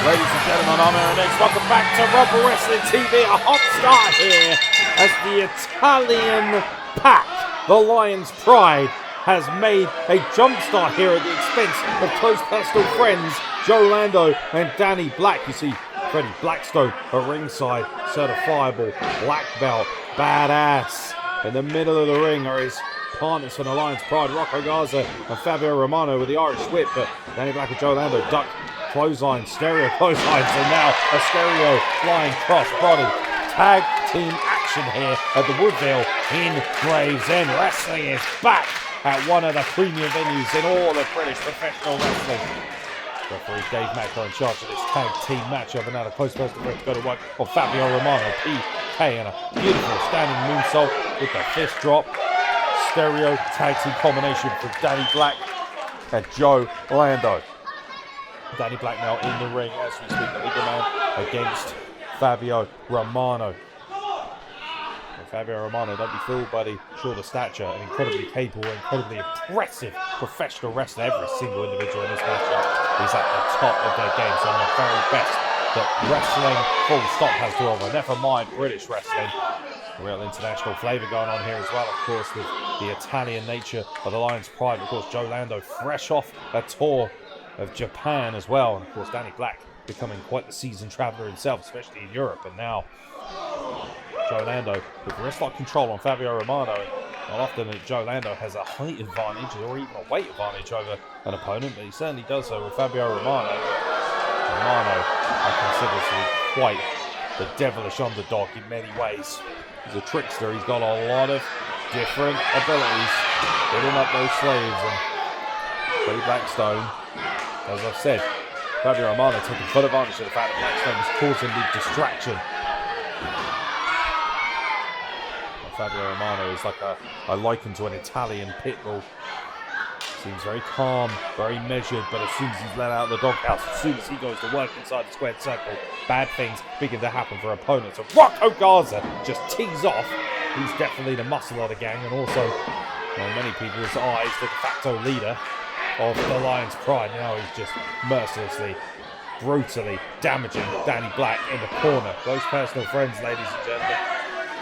Ladies and gentlemen, I'm Aaron X. Welcome back to Rumble Wrestling TV. A hot start here as the Italian pack, the Lion's Pride, has made a jump start here at the expense of Cloe Personal Friends, Joe Lando and Danny Black. You see Freddie Blackstone at ringside, certifiable black belt, badass. In the middle of the ring are his partners from the Lion's Pride, Rocco Garza and Fabio Romano with the Irish whip, but Danny Black and Joe Lando duck clothesline, stereo clotheslines, and now a stereo flying cross body. Tag team action here at the Woodville in Gravesend. Wrestling is back at one of the premium venues in all of British professional wrestling. Referee Dave Macro in charge of this tag team matchup, and now the Cloe Personal Friends go to work on Fabio Romano, PK, and a beautiful standing moonsault with the fist drop. Stereo tag team combination for Danny Black and Joe Lando. Danny Black now in the ring as we speak, the legal man against Fabio Romano. And Fabio Romano, don't be fooled by the shorter stature, an incredibly capable, incredibly impressive professional wrestler. Every single individual in this matchup is at the top of their game, some of the very best that wrestling full stop has to offer. Never mind British wrestling. A real international flavour going on here as well, of course, with the Italian nature of the Lion's Pride. Of course, Joe Lando fresh off a tour of Japan as well, and of course Danny Black becoming quite the seasoned traveller himself, especially in Europe. And now Joe Lando with wrist-lock control on Fabio Romano. Not often that Joe Lando has a height advantage or even a weight advantage over an opponent, but he certainly does so with Fabio Romano. Romano, I consider to be quite the devilish underdog in many ways. He's a trickster. He's got a lot of different abilities, hitting up those slaves, and Freddie Blackstone, as I've said, Fabio Romano taking full advantage of the fact that Blackstone is causing the distraction. And Fabio Romano is like I liken to an Italian pit bull. Seems very calm, very measured, but as soon as he's let out of the doghouse, as soon as he goes to work inside the squared circle, bad things begin to happen for opponents. So Rocco Garza just tees off. He's definitely the muscle of the gang, and also, in many people's eyes, the de facto leader of the Lion's Pride. Now he's just mercilessly, brutally damaging Danny Black in the corner. Cloe Personal Friends, ladies and gentlemen.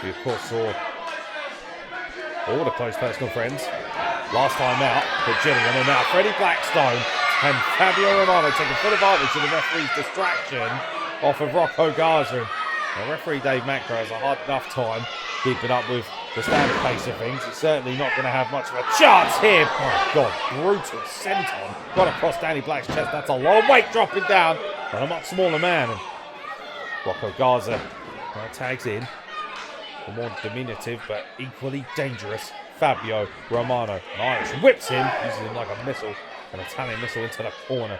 We of course saw all the Cloe Personal Friends last time out at Gillingham, and now Freddie Blackstone and Fabio Romano taking full advantage of the referee's distraction off of Rocco Garza. Now, referee Dave Macro has a hard enough time keeping up with the standard pace of things. He's certainly not going to have much of a chance here. My God, brutal senton right across Danny Black's chest. That's a lot of weight dropping down on a much smaller man. And Rocco Garza tags in a more diminutive but equally dangerous Fabio Romano. And Irish whips him, using him like a missile, an Italian missile into the corner.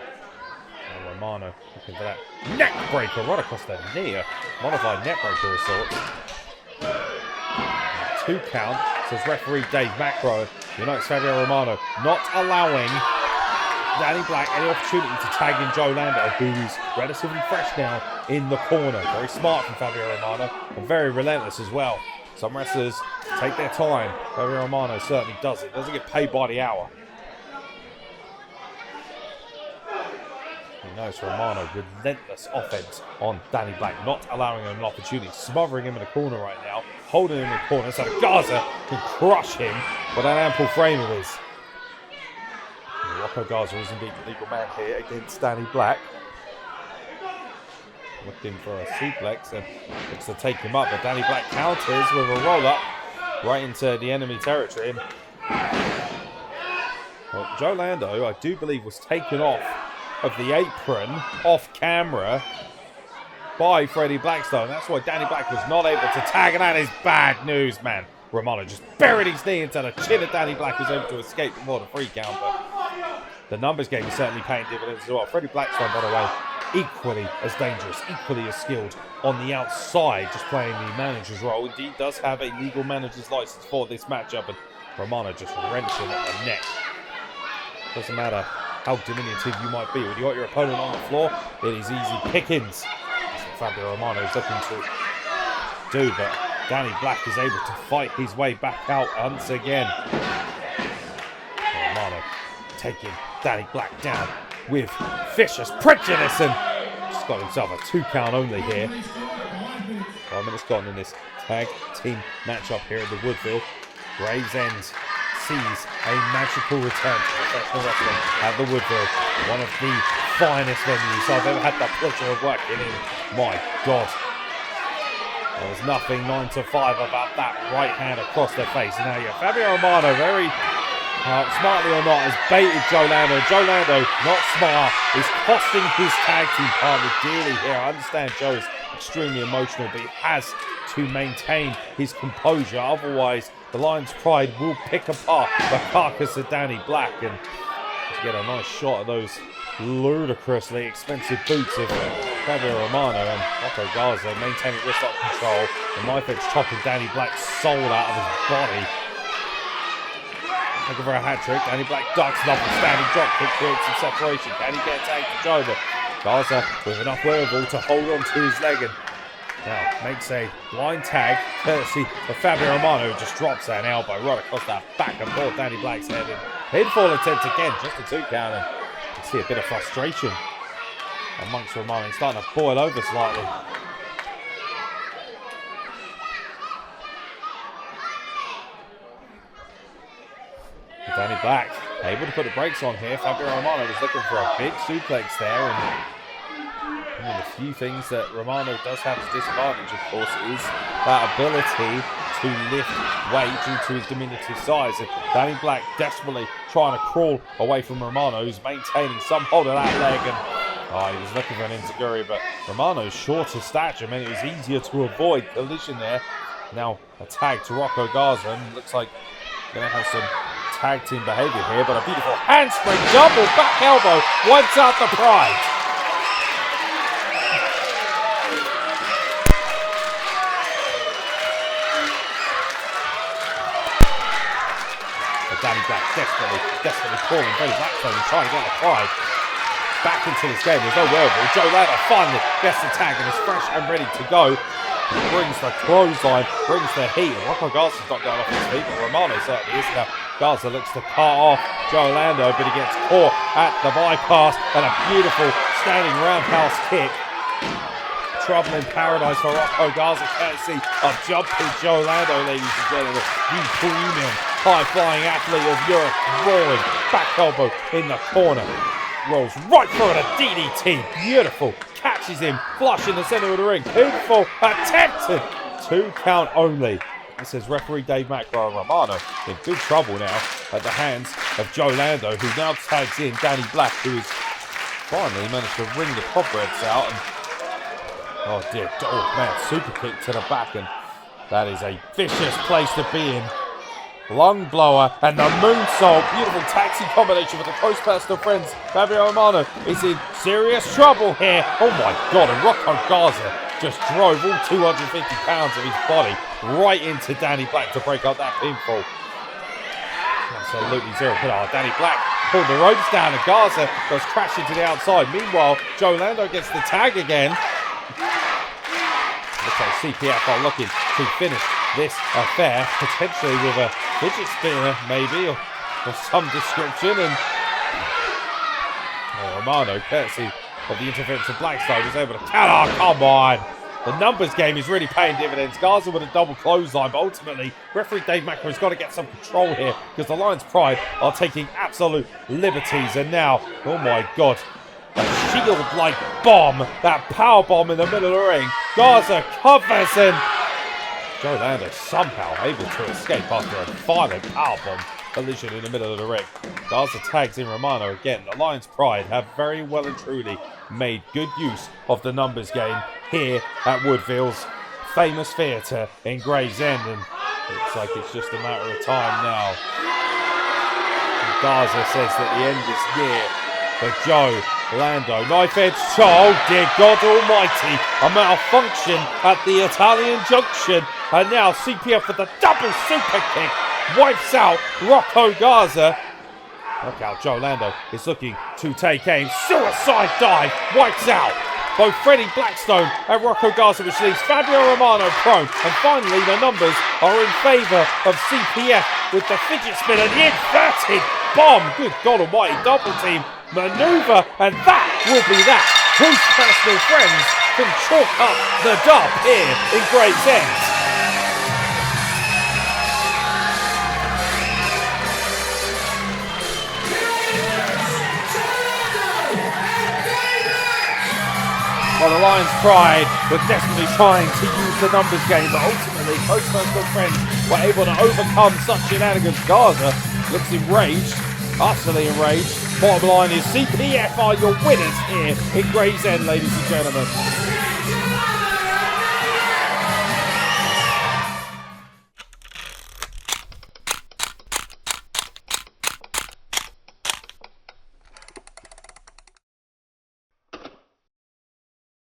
And Romano looking for that neck breaker right across the knee, a modified neck breaker of sorts. 2 count, says referee Dave Macro. You know, it's Fabio Romano not allowing Danny Black any opportunity to tag in Joe Lando, who is relatively fresh now in the corner. Very smart from Fabio Romano, and very relentless as well. Some wrestlers take their time. Fabio Romano certainly does it. Doesn't get paid by the hour. You notice Romano, relentless offense on Danny Black, not allowing him an opportunity, smothering him in the corner right now, holding him in the corner so Garza can crush him with that ample frame of his. Rocco Garza is indeed the legal man here against Danny Black. Looking for a suplex and looks to take him up, but Danny Black counters with a roll-up right into the enemy territory. And, well, Joe Lando, I do believe, was taken off of the apron off camera by Freddie Blackstone. That's why Danny Black was not able to tag, and that is bad news, man. Romano just buried his knee into the chin of Danny Black, was able to escape before the 3 count, but the numbers game is certainly paying dividends as well. Freddie Blackstone, by the way, equally as dangerous, equally as skilled on the outside, just playing the manager's role. Indeed, does have a legal manager's license for this matchup, and Romano just wrenching at the neck. Doesn't matter how diminutive you might be. When you got your opponent on the floor, it is easy pickings. That's what Fabio Romano is looking to do, but Danny Black is able to fight his way back out once again. Romano taking Danny Black down with vicious prejudice, and just got himself a 2 count only here. 5 minutes gone in this tag team matchup here at the Woodville. Gravesend sees a magical return to professional wrestling at the Woodville, one of the finest venues I've ever had the pleasure of working in. My God, there was nothing 9 to 5 about that right hand across the face. And now you have Fabio Romano, very smartly or not, has baited Joe Lando. Joe Lando, not smart, is costing his tag team partner dearly here. I understand Joe is extremely emotional, but he has to maintain his composure. Otherwise, the Lion's Pride will pick apart the carcass of Danny Black. And to get a nice shot of those ludicrously expensive boots of Fabio Romano, and Rocco Garza maintaining wrist-lock control. The knife edge chopping Danny Black's soul out of his body. Looking for a hat trick. Danny Black ducks it up and standing drop kick, creates some separation. Can he get a tag to Joe? But Garza with enough wherewithal to hold on to his leg, and now makes a blind tag courtesy of Fabio Romano, who just drops an elbow right across that back and forth Danny Black's head. And pinfall attempt again, just a 2 count, and you see a bit of frustration amongst Romano. He's starting to boil over slightly. Danny Black able to put the brakes on here. Fabio Romano was looking for a big suplex there, and one of the few things that Romano does have as a disadvantage, of course, is that ability to lift weight due to his diminutive size. And Danny Black desperately trying to crawl away from Romano, who's maintaining some hold of that leg, and he was looking for an enziguri, but Romano's shorter stature meant it was easier to avoid collision there. Now a tag to Rocco Garza, and looks like we're going to have some tag team behavior here, but a beautiful handspring double back elbow wipes out the Pride. But Danny Black desperately calling Freddie Blackstone and trying to get the Pride back into this game. There's no wherewithal. Joe Lando finally gets the tag and is fresh and ready to go. He brings the clothesline, brings the heat. And Rocco Garza's not going off his feet, but Romano certainly is. Now Garza looks to cut off Joe Lando, but he gets caught at the bypass, and a beautiful standing roundhouse kick. Trouble in paradise for Rocco Garza, courtesy of jumping Joe Lando, ladies and gentlemen. The premium high-flying athlete of Europe, roaring back elbow in the corner. Rolls right through it, a DDT. Beautiful. Catches him flush in the center of the ring. Pinfall attempted. 2 count only. This is referee Dave Macro, and Romano in big trouble now at the hands of Joe Lando, who now tags in Danny Black, who has finally managed to wring the cobwebs out. And oh dear, oh man, super kick to the back, and that is a vicious place to be in. Lung blower and the moonsault. Beautiful taxi combination with the Cloe Personal Friends. Fabio Romano is in serious trouble here. Oh my God, and Rocco Garza just drove all 250 pounds of his body right into Danny Black to break up that pinfall. Absolutely zero. Danny Black pulled the ropes down, and Garza goes crashing to the outside. Meanwhile, Joe Lando gets the tag again. Looks like CPF are looking to finish this affair, potentially with a fidget spinner maybe, or some description. And Romano, courtesy of the interference of Blackstone, was able to count. Oh, come on! The numbers game is really paying dividends. Garza with a double clothesline, but ultimately, referee Dave Macker has got to get some control here because the Lions Pride are taking absolute liberties. And now, oh my God, a shield-like bomb, that power bomb in the middle of the ring. Garza covers and Joe Lando somehow able to escape after a violent powerbomb collision in the middle of the ring. Garza tags in Romano again. The Lions Pride have very well and truly made good use of the numbers game here at Woodville's famous theatre in Gravesend, and looks like it's just a matter of time now. And Garza says that the end is near for Joe Lando. Knife edge, oh dear God almighty, a malfunction at the Italian Junction, and now CPF with the double super kick wipes out Rocco Garza. Look out, Joe Lando is looking to take aim. Suicide dive, wipes out both Freddie Blackstone and Rocco Garza, which leaves Fabio Romano prone. And finally, the numbers are in favour of CPF with the fidget spinner, the inverted bomb. Good God almighty, double team manoeuvre, and that will be that. Cloe Personal Friends can chalk up the dub here in Gravesend. Well, the Lions Pride were desperately trying to use the numbers game, but ultimately, Cloe Personal Friends were able to overcome such shenanigans. Garza looks enraged, utterly enraged. Bottom line is CPF are your winners here in Gravesend, ladies and gentlemen.